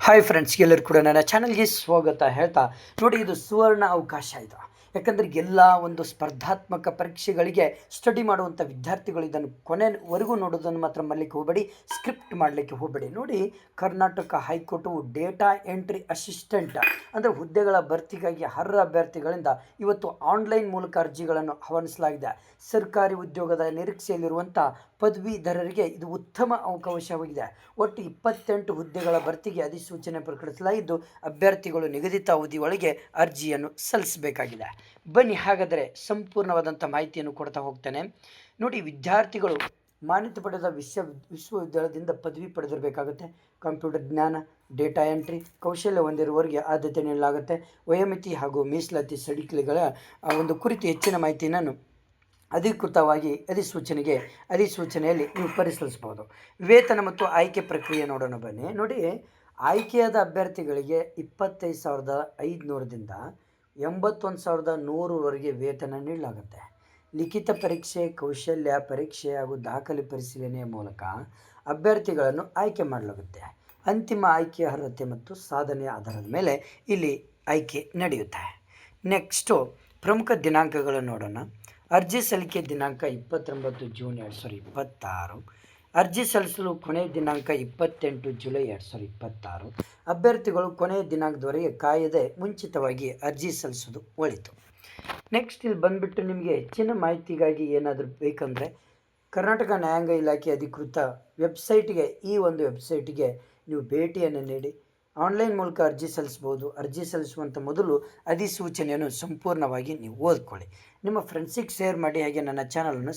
Hi friends, ಎಲ್ಲರೂ ಕೂಡ ನನ್ನ ಚಾನಲ್ಗೆ ಸ್ವಾಗತ ಹೇಳ್ತಾ ನೋಡಿ, ಇದು ಸುವರ್ಣ ಅವಕಾಶ ಇದು. ಯಾಕಂದರೆ ಎಲ್ಲ ಒಂದು ಸ್ಪರ್ಧಾತ್ಮಕ ಪರೀಕ್ಷೆಗಳಿಗೆ ಸ್ಟಡಿ ಮಾಡುವಂಥ ವಿದ್ಯಾರ್ಥಿಗಳು ಇದನ್ನು ಕೊನೆವರೆಗೂ ನೋಡೋದನ್ನು ಮಾತ್ರ ಮಾಡಲಿಕ್ಕೆ ಹೋಗಬೇಡಿ, ಸ್ಕ್ರಿಪ್ಟ್ ಮಾಡಲಿಕ್ಕೆ ಹೋಗಬೇಡಿ. ನೋಡಿ, Karnataka high court data entry assistant ಅಂದರೆ ಹುದ್ದೆಗಳ ಭರ್ತಿಗಾಗಿ ಅರ್ಹ ಅಭ್ಯರ್ಥಿಗಳಿಂದ ಇವತ್ತು ಆನ್ಲೈನ್ ಮೂಲಕ ಅರ್ಜಿಗಳನ್ನು ಆಹ್ವಾನಿಸಲಾಗಿದೆ. ಸರ್ಕಾರಿ ಉದ್ಯೋಗದ ನಿರೀಕ್ಷೆಯಲ್ಲಿರುವಂಥ ಪದವೀಧರರಿಗೆ ಇದು ಉತ್ತಮ ಅವಕಾಶವಾಗಿದೆ. ಒಟ್ಟು 28 ಹುದ್ದೆಗಳ ಭರ್ತಿಗೆ ಅಧಿಸೂಚನೆ ಪ್ರಕಟಿಸಲಾಗಿದ್ದು, ಅಭ್ಯರ್ಥಿಗಳು ನಿಗದಿತ ಅವಧಿಯೊಳಗೆ ಅರ್ಜಿಯನ್ನು ಸಲ್ಲಿಸಬೇಕಾಗಿದೆ. ಬನ್ನಿ, ಹಾಗಾದರೆ ಸಂಪೂರ್ಣವಾದಂಥ ಮಾಹಿತಿಯನ್ನು ಕೊಡ್ತಾ ಹೋಗ್ತೇನೆ. ನೋಡಿ, ವಿದ್ಯಾರ್ಥಿಗಳು ಮಾನ್ಯತೆ ಪಡೆದ ವಿಶ್ವವಿದ್ಯಾಲಯದಿಂದ ಪದವಿ ಪಡೆದಿರಬೇಕಾಗುತ್ತೆ. ಕಂಪ್ಯೂಟರ್ ಜ್ಞಾನ, ಡೇಟಾ ಎಂಟ್ರಿ ಕೌಶಲ್ಯ ಹೊಂದಿರುವವರಿಗೆ ಆದ್ಯತೆ ನೀಡಲಾಗುತ್ತೆ. ವಯೋಮಿತಿ ಹಾಗೂ ಮೀಸಲಾತಿ ಸಡಿಲಿಕೆಗಳ ಒಂದು ಕುರಿತು ಹೆಚ್ಚಿನ ಮಾಹಿತಿಯನ್ನು ಅಧಿಕೃತವಾಗಿ ಅಧಿಸೂಚನೆಯಲ್ಲಿ ನೀವು ಪರಿಶೀಲಿಸಬಹುದು. ವೇತನ ಮತ್ತು ಆಯ್ಕೆ ಪ್ರಕ್ರಿಯೆ ನೋಡೋಣ ಬನ್ನಿ. ನೋಡಿ, ಆಯ್ಕೆಯಾದ ಅಭ್ಯರ್ಥಿಗಳಿಗೆ 25,500ದಿಂದ 81,100ವರೆಗೆ ವೇತನ ನೀಡಲಾಗುತ್ತೆ. ಲಿಖಿತ ಪರೀಕ್ಷೆ, ಕೌಶಲ್ಯ ಪರೀಕ್ಷೆ ಹಾಗೂ ದಾಖಲೆ ಪರಿಶೀಲನೆಯ ಮೂಲಕ ಅಭ್ಯರ್ಥಿಗಳನ್ನು ಆಯ್ಕೆ ಮಾಡಲಾಗುತ್ತೆ. ಅಂತಿಮ ಆಯ್ಕೆ ಅರ್ಹತೆ ಮತ್ತು ಸಾಧನೆಯ ಆಧಾರದ ಮೇಲೆ ಇಲ್ಲಿ ಆಯ್ಕೆ ನಡೆಯುತ್ತೆ. ನೆಕ್ಸ್ಟು ಪ್ರಮುಖ ದಿನಾಂಕಗಳನ್ನು ನೋಡೋಣ. ಅರ್ಜಿ ಸಲ್ಲಿಕೆ ದಿನಾಂಕ 29 ಜೂನ್ 2026. ಅರ್ಜಿ ಸಲ್ಲಿಸಲು ಕೊನೆಯ ದಿನಾಂಕ 28 ಜುಲೈ 2026. ಅಭ್ಯರ್ಥಿಗಳು ಕೊನೆಯ ದಿನಾಂಕದವರೆಗೆ ಕಾಯದೆ ಮುಂಚಿತವಾಗಿ ಅರ್ಜಿ ಸಲ್ಲಿಸೋದು ಒಳಿತು. ನೆಕ್ಸ್ಟ್ ಇಲ್ಲಿ ಬಂದುಬಿಟ್ಟು ನಿಮಗೆ ಹೆಚ್ಚಿನ ಮಾಹಿತಿಗಾಗಿ ಏನಾದರೂ ಬೇಕಂದರೆ ಕರ್ನಾಟಕ ನ್ಯಾಯಾಂಗ ಇಲಾಖೆ ಅಧಿಕೃತ ವೆಬ್ಸೈಟ್ಗೆ, ಈ ಒಂದು ವೆಬ್ಸೈಟಿಗೆ ನೀವು ಭೇಟಿಯನ್ನು ನೀಡಿ ಆನ್ಲೈನ್ ಮೂಲಕ ಅರ್ಜಿ ಸಲ್ಲಿಸ್ಬೋದು. ಅರ್ಜಿ ಸಲ್ಲಿಸುವಂಥ ಮೊದಲು ಅಧಿಸೂಚನೆಯನ್ನು ಸಂಪೂರ್ಣವಾಗಿ ನೀವು ಓದ್ಕೊಳ್ಳಿ. ನಿಮ್ಮ ಫ್ರೆಂಡ್ಸಿಗೆ ಶೇರ್ ಮಾಡಿ, ಹಾಗೆ ನನ್ನ ಚಾನಲನ್ನು